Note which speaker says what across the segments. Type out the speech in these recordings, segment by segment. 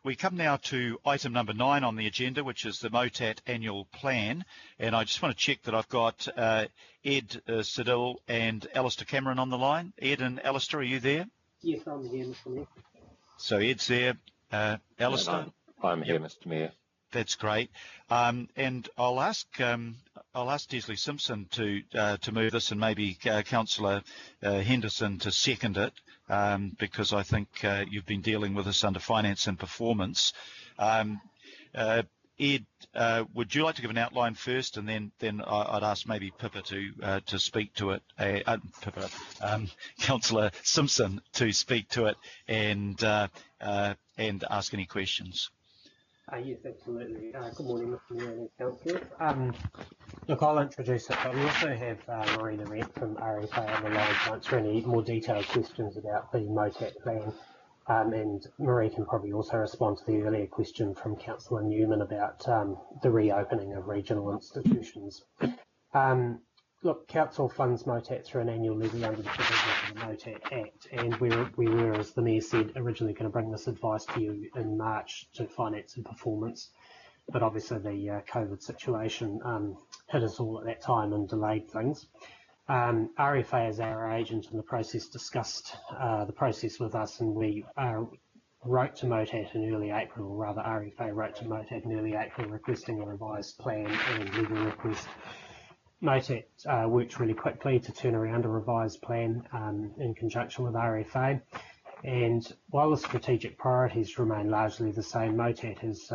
Speaker 1: we come now to item number 9 on the agenda, which is the MOTAT annual plan. And I just want to check that I've got Ed Siddle and Alistair Cameron on the line. Ed and Alistair, are you there?
Speaker 2: Yes, I'm here, Mr. Mayor.
Speaker 1: So Ed's there. Alistair?
Speaker 3: I'm here, Mr. Mayor.
Speaker 1: That's great. And I'll ask Desley Simpson to move this, and maybe Councillor Henderson to second it, because I think you've been dealing with this under finance and performance. Ed, would you like to give an outline first, and then I'd ask maybe Pippa to speak to it. Councillor Simpson to speak to it, and ask any questions.
Speaker 2: Yes, absolutely. Good morning, Mr. Mayor and Councillors. Look, I'll introduce it, but we also have Marina Rent from RFA on the line to answer any more detailed questions about the MOTAT plan. And Marie can probably also respond to the earlier question from Councillor Newman about the reopening of regional institutions. Look, Council funds MOTAT through an annual levy under the provisions of the MOTAT Act, and we were, as the Mayor said, originally going to bring this advice to you in March to finance and performance, but obviously the COVID situation hit us all at that time and delayed things. RFA, as our agent in the process, discussed the process with us, and we wrote to MOTAT in early April, or rather RFA wrote to MOTAT in early April requesting a revised plan and legal request. MOTAT worked really quickly to turn around a revised plan in conjunction with RFA, and while the strategic priorities remain largely the same, MOTAT has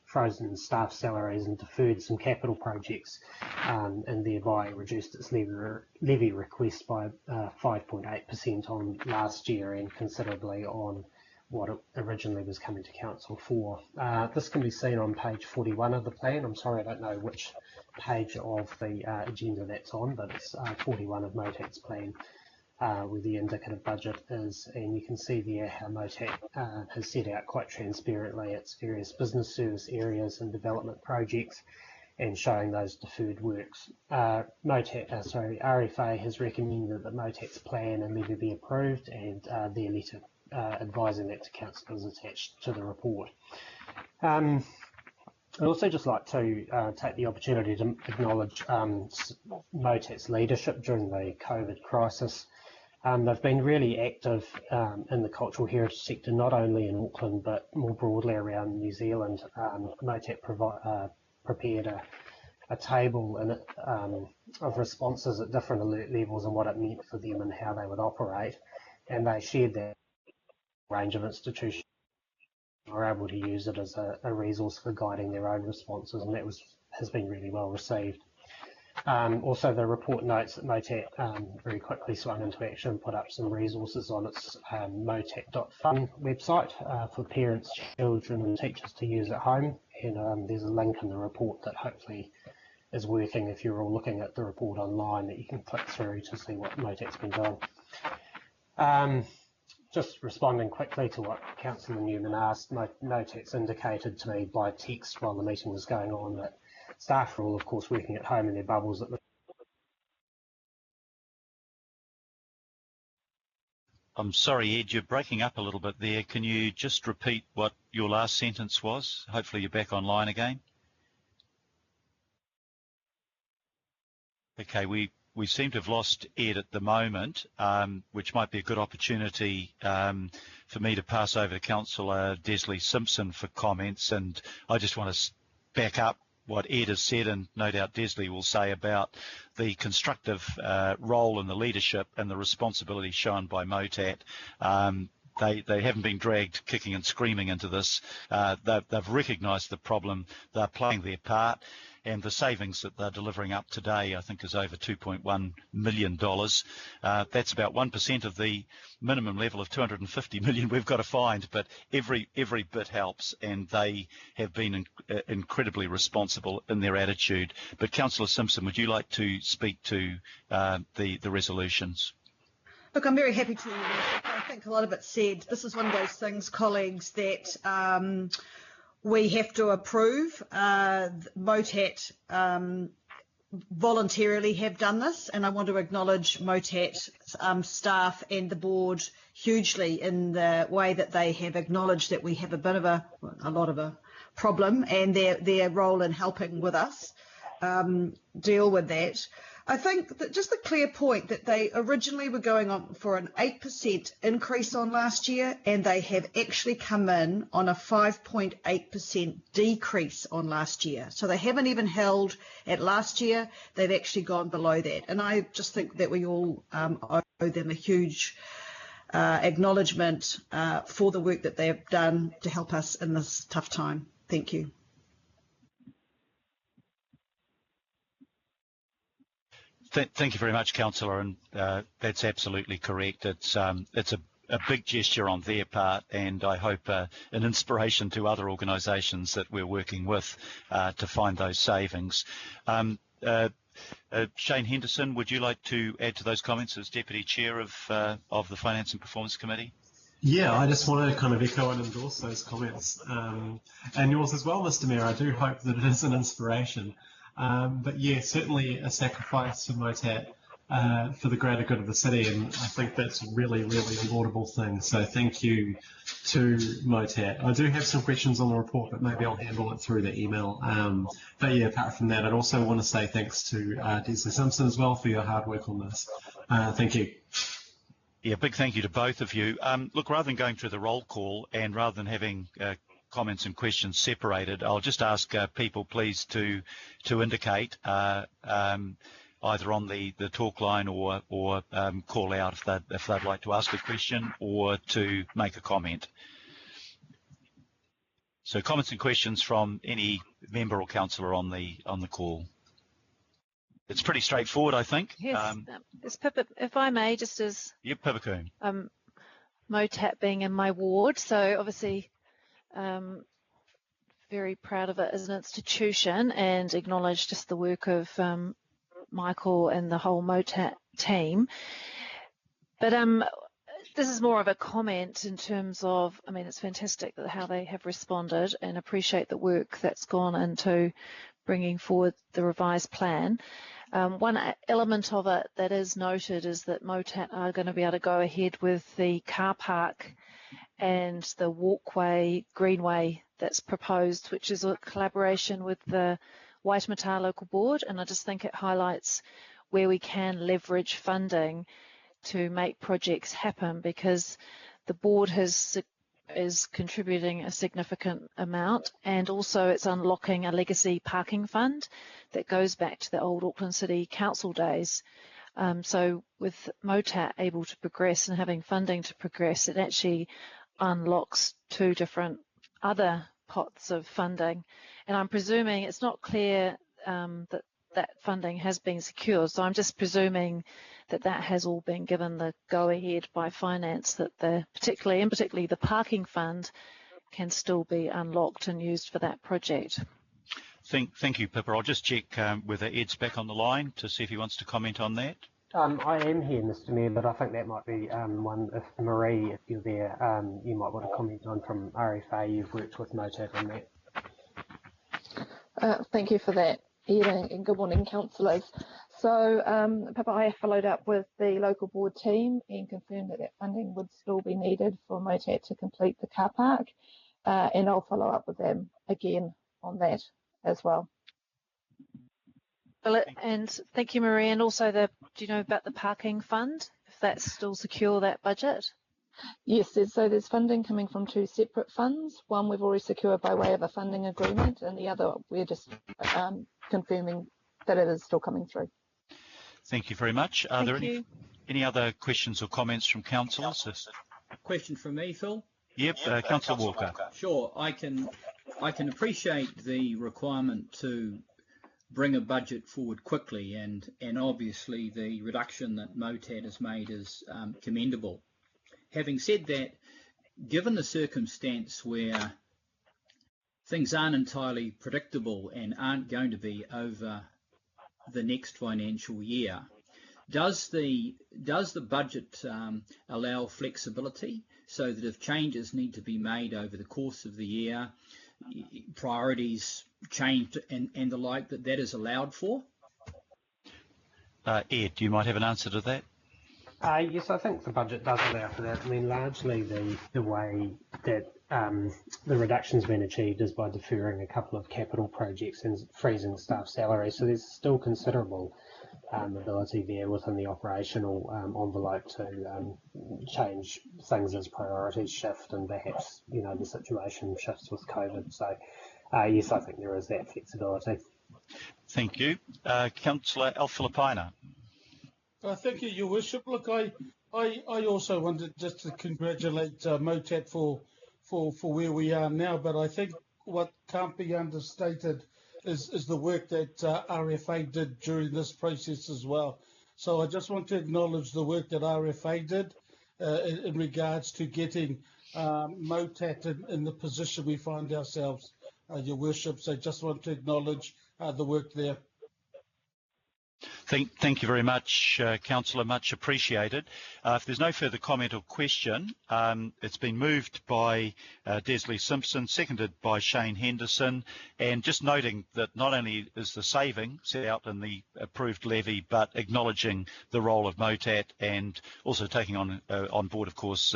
Speaker 2: frozen staff salaries and deferred some capital projects, and thereby reduced its levy request by 5.8% on last year and considerably on what it originally was coming to council for. This can be seen on page 41 of the plan. I'm sorry, I don't know which page of the agenda that's on, but it's 41 of MOTAT's plan, where the indicative budget is, and you can see there how MOTAT has set out quite transparently its various business service areas and development projects, and showing those deferred works. RFA has recommended that MOTAT's plan and levy be approved, and their letter advising that to council is attached to the report. I'd also just like to take the opportunity to acknowledge MOTAT's leadership during the COVID crisis. They've been really active in the cultural heritage sector, not only in Auckland but more broadly around New Zealand. MOTAT prepared a table of responses at different alert levels and what it meant for them and how they would operate, and they shared that range of institutions were able to use it as a resource for guiding their own responses, and that has been really well received. Also, the report notes that MOTAT very quickly swung into action and put up some resources on its motat.fun website for parents, children and teachers to use at home, and there's a link in the report that hopefully is working if you're all looking at the report online, that you can click through to see what MOTAT's been doing. Just responding quickly to what Councillor Newman asked, MOTAT's indicated to me by text while the meeting was going on that staff are all, of course, working at home in their bubbles at the...
Speaker 1: I'm sorry, Ed, you're breaking up a little bit there. Can you just repeat what your last sentence was? Hopefully you're back online again. Okay, we seem to have lost Ed at the moment, which might be a good opportunity for me to pass over to Councillor Desley Simpson for comments. And I just want to back up what Ed has said, and no doubt Desley will say about the constructive role in the leadership and the responsibility shown by MOTAT. They haven't been dragged kicking and screaming into this. They've recognised the problem. They're playing their part. And the savings that they're delivering up today, I think, is over $2.1 million. That's about 1% of the minimum level of $250 million we've got to find, but every bit helps, and they have been incredibly responsible in their attitude. But Councillor Simpson, would you like to speak to the resolutions?
Speaker 4: Look, I'm very happy to. I think a lot of it said. This is one of those things, colleagues, that we have to approve. MOTAT voluntarily have done this, and I want to acknowledge MOTAT staff and the board hugely in the way that they have acknowledged that we have a lot of a problem, and their role in helping with us deal with that. I think that just the clear point that they originally were going on for an 8% increase on last year, and they have actually come in on a 5.8% decrease on last year. So they haven't even held at last year, they've actually gone below that. And I just think that we all owe them a huge acknowledgement for the work that they have done to help us in this tough time. Thank you.
Speaker 1: Thank you very much, Councillor, and that's absolutely correct. It's a big gesture on their part, and I hope an inspiration to other organisations that we're working with to find those savings. Shane Henderson, would you like to add to those comments as Deputy Chair of the Finance and Performance Committee?
Speaker 3: Yeah, I just want to kind of echo and endorse those comments, and yours as well, Mr. Mayor. I do hope that it is an inspiration. But yeah, certainly a sacrifice for MOTAT for the greater good of the city, and I think that's a really, really laudable thing. So thank you to MOTAT. I do have some questions on the report, but maybe I'll handle it through the email. But yeah, apart from that, I'd also want to say thanks to Desley Simpson as well for your hard work on this. Thank you.
Speaker 1: Yeah, big thank you to both of you. Look, rather than going through the roll call and rather than having comments and questions separated, I'll just ask people please to indicate either on the talk line or call out if they'd like to ask a question or to make a comment. So comments and questions from any member or councillor on the call. It's pretty straightforward, I think.
Speaker 5: Yes, Pippa, if I may, just as
Speaker 1: Pippa Coombe.
Speaker 5: MOTAT being in my ward, so obviously very proud of it as an institution and acknowledge just the work of Michael and the whole MOTAT team. But this is more of a comment in terms of, I mean, it's fantastic that how they have responded and appreciate the work that's gone into bringing forward the revised plan. One element of it that is noted is that MOTAT are going to be able to go ahead with the car park and the walkway, greenway that's proposed, which is a collaboration with the Waitemata Local Board, and I just think it highlights where we can leverage funding to make projects happen, because the board is contributing a significant amount, and also it's unlocking a legacy parking fund that goes back to the old Auckland City Council days. So with MOTAT able to progress and having funding to progress, it actually unlocks two different other pots of funding, and I'm presuming it's not clear that funding has been secured, so I'm just presuming that has all been given the go-ahead by finance, that particularly the parking fund can still be unlocked and used for that project.
Speaker 1: Thank you, Pippa. I'll just check whether Ed's back on the line to see if he wants to comment on that.
Speaker 2: I am here, Mr. Mayor, but I think that might be one, if Marie, if you're there, you might want to comment on from RFA. You've worked with MOTAT on that.
Speaker 6: Thank you for that, Ed, and good morning, councillors. So, Pippa, I followed up with the local board team and confirmed that funding would still be needed for MOTAT to complete the car park, and I'll follow up with them again on that as well.
Speaker 5: And thank you, Marie. And also, do you know about the parking fund, if that's still secure, that budget?
Speaker 6: Yes, there's funding coming from two separate funds. One we've already secured by way of a funding agreement, and the other we're just confirming that it is still coming through.
Speaker 1: Thank you very much. Are there any other questions or comments from councillors?
Speaker 7: A question from me, Phil?
Speaker 1: Yep, Councillor Walker.
Speaker 7: Sure, I can appreciate the requirement to bring a budget forward quickly, and obviously the reduction that MOTAT has made is commendable. Having said that, given the circumstance where things aren't entirely predictable and aren't going to be over the next financial year, does the budget allow flexibility so that if changes need to be made over the course of the year, priorities changed and the like, that is allowed for?
Speaker 1: Ed, you might have an answer to that.
Speaker 2: Yes, I think the budget does allow for that. I mean, largely the way that the reduction's been achieved is by deferring a couple of capital projects and freezing staff salaries. So there's still considerable ability there within the operational envelope to change things as priorities shift and perhaps, you know, the situation shifts with COVID. So yes, I think there is that flexibility.
Speaker 1: Thank you. Councillor Al-Filipina.
Speaker 8: Thank you, Your Worship. Look, I also wanted just to congratulate MOTAT for where we are now, but I think what can't be understated is the work that RFA did during this process as well. So I just want to acknowledge the work that RFA did in regards to getting MOTAT in the position we find ourselves, Your Worship. So just want to acknowledge the work there.
Speaker 1: Thank you very much, Councillor, much appreciated. If there's no further comment or question, it's been moved by Desley Simpson, seconded by Shane Henderson, and just noting that not only is the saving set out in the approved levy, but acknowledging the role of MOTAT and also taking on board, of course,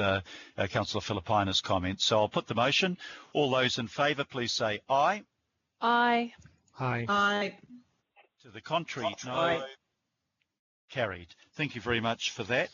Speaker 1: Councillor Filipina's comments. So I'll put the motion. All those in favour, please say aye.
Speaker 5: Aye.
Speaker 3: Aye.
Speaker 4: Aye.
Speaker 1: To the contrary, no.
Speaker 4: Aye.
Speaker 1: Carried. Thank you very much for that.